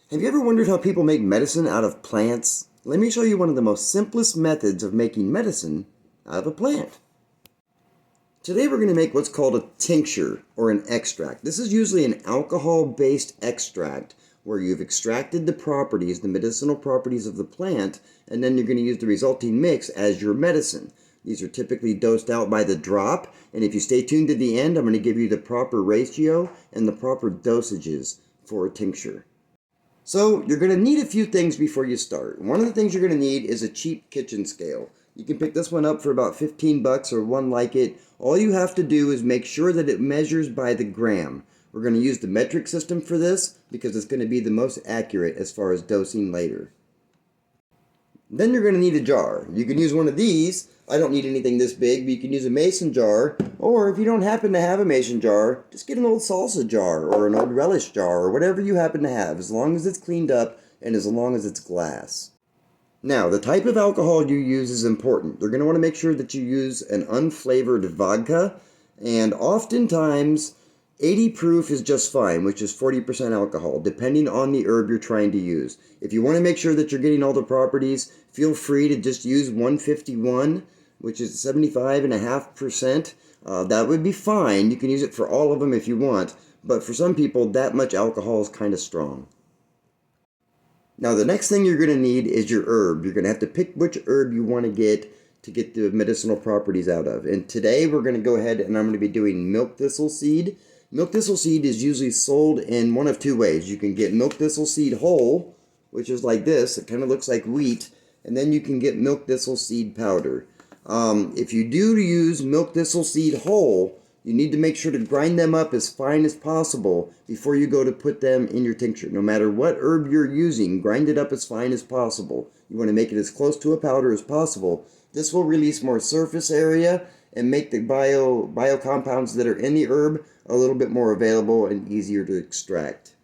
Have you ever wondered how people make medicine out of plants? Let me show you one of the most simplest methods of making medicine out of a plant. Today we're going to make what's called a tincture or an extract. This is usually an alcohol-based extract where you've extracted the properties, the medicinal properties of the plant, and then you're going to use the resulting mix as your medicine. These are typically dosed out by the drop, and if you stay tuned to the end, I'm going to give you the proper ratio and the proper dosages for a tincture. So you're going to need a few things before you start. One of the things you're going to need is a cheap kitchen scale. You can pick this one up for about 15 bucks or one like it. All you have to do is make sure that it measures by the gram. We're going to use the metric system for this because it's going to be the most accurate as far as dosing later. Then you're going to need a jar. You can use one of these. I don't need anything this big, but you can use a mason jar. Or if you don't happen to have a mason jar, just get an old salsa jar or an old relish jar or whatever you happen to have, as long as it's cleaned up and as long as it's glass. Now, the type of alcohol you use is important. You're going to want to make sure that you use an unflavored vodka, and oftentimes 80 proof is just fine, which is 40% alcohol, depending on the herb you're trying to use. If you want to make sure that you're getting all the properties, feel free to just use 151, which is 75.5%. That would be fine. You can use it for all of them if you want, but for some people, that much alcohol is kind of strong. Now, the next thing you're going to need is your herb. You're going to have to pick which herb you want to get the medicinal properties out of. And today we're going to go ahead and I'm going to be doing milk thistle seed. Milk thistle seed is usually sold in one of two ways. You can get milk thistle seed whole, which is like this. It kind of looks like wheat. And then you can get milk thistle seed powder. If you do use milk thistle seed whole, you need to make sure to grind them up as fine as possible before you go to put them in your tincture. No matter what herb you're using, grind it up as fine as possible. You want to make it as close to a powder as possible. This will release more surface area and make the bio compounds that are in the herb a little bit more available and easier to extract.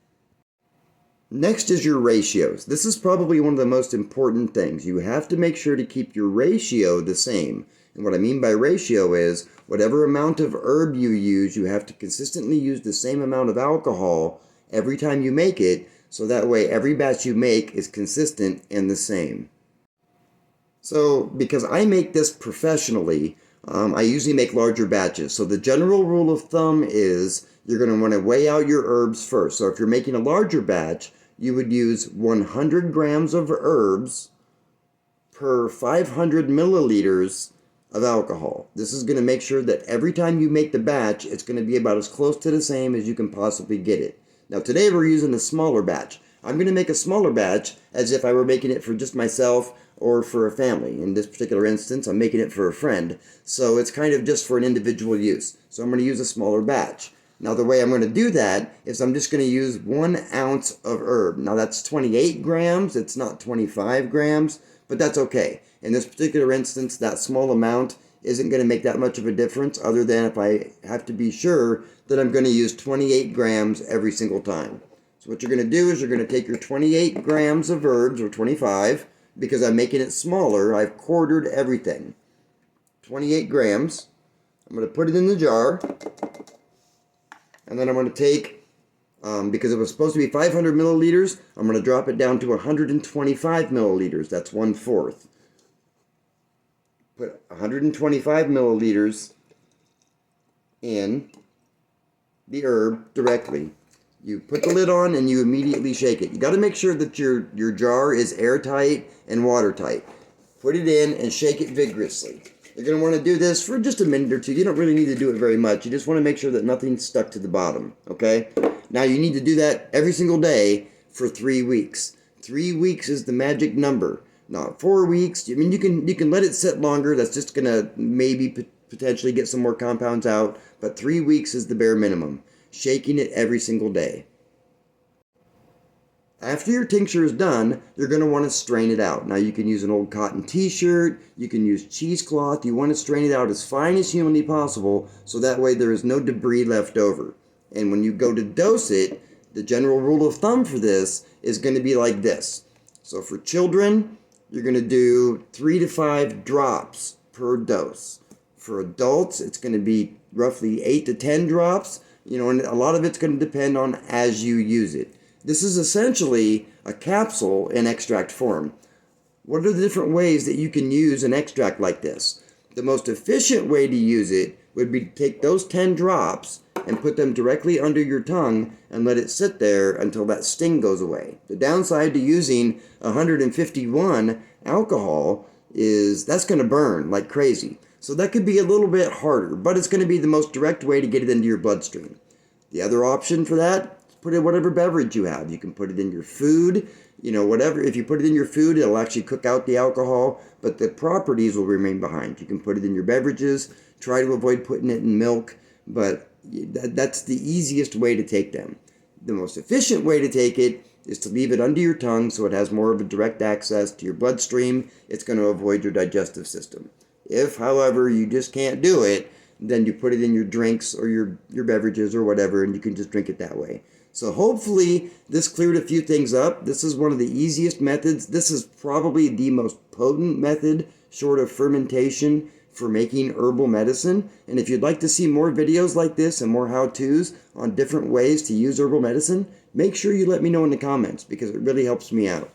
Next is your ratios. This is probably one of the most important things. You have to make sure to keep your ratio the same. And what I mean by ratio is whatever amount of herb you use, you have to consistently use the same amount of alcohol every time you make it, so that way every batch you make is consistent and the same. So, because I make this professionally, I usually make larger batches. So the general rule of thumb is you're going to want to weigh out your herbs first. So if you're making a larger batch, you would use 100 grams of herbs per 500 milliliters of alcohol. This is going to make sure that every time you make the batch, it's going to be about as close to the same as you can possibly get it. Now today we're using a smaller batch. I'm going to make a smaller batch as if I were making it for just myself or for a family. In this particular instance, I'm making it for a friend. So it's kind of just for an individual use. So I'm going to use a smaller batch. Now the way I'm going to do that is I'm just going to use 1 ounce of herb. Now that's 28 grams. It's not 25 grams, but that's okay. In this particular instance, that small amount isn't going to make that much of a difference other than if I have to be sure that I'm going to use 28 grams every single time. So what you're going to do is you're going to take your 28 grams of herbs, or 25, because I'm making it smaller. I've quartered everything. 28 grams. I'm going to put it in the jar. And then I'm going to take, because it was supposed to be 500 milliliters, I'm going to drop it down to 125 milliliters. That's 1/4. Put 125 milliliters in the herb directly. You put the lid on and you immediately shake it. You got to make sure that your jar is airtight and watertight. Put it in and shake it vigorously. You're going to want to do this for just a minute or two. You don't really need to do it very much. You just want to make sure that nothing's stuck to the bottom, okay? Now you need to do that every single day for 3 weeks. 3 weeks is the magic number. Not 4 weeks. I mean, you can let it sit longer. That's just going to maybe potentially get some more compounds out. But 3 weeks is the bare minimum. Shaking it every single day. After your tincture is done, you're going to want to strain it out. Now you can use an old cotton t-shirt, you can use cheesecloth. You want to strain it out as fine as humanly possible so that way there is no debris left over. And when you go to dose it, the general rule of thumb for this is going to be like this. So for children, you're going to do 3 to 5 drops per dose. For adults, it's going to be roughly 8 to 10 drops. And a lot of it's going to depend on as you use it. This is essentially a capsule in extract form. What are the different ways that you can use an extract like this? The most efficient way to use it would be to take those 10 drops and put them directly under your tongue and let it sit there until that sting goes away. The downside to using 151 alcohol is that's going to burn like crazy. So that could be a little bit harder, but it's going to be the most direct way to get it into your bloodstream. The other option for that, put it in whatever beverage you have. You can put it in your food, whatever. If you put it in your food, it'll actually cook out the alcohol, but the properties will remain behind. You can put it in your beverages. Try to avoid putting it in milk, but that's the easiest way to take them. The most efficient way to take it is to leave it under your tongue so it has more of a direct access to your bloodstream. It's going to avoid your digestive system. If, however, you just can't do it, then you put it in your drinks or your beverages or whatever, and you can just drink it that way. So hopefully this cleared a few things up. This is one of the easiest methods. This is probably the most potent method, short of fermentation, for making herbal medicine. And if you'd like to see more videos like this and more how-tos on different ways to use herbal medicine, make sure you let me know in the comments because it really helps me out.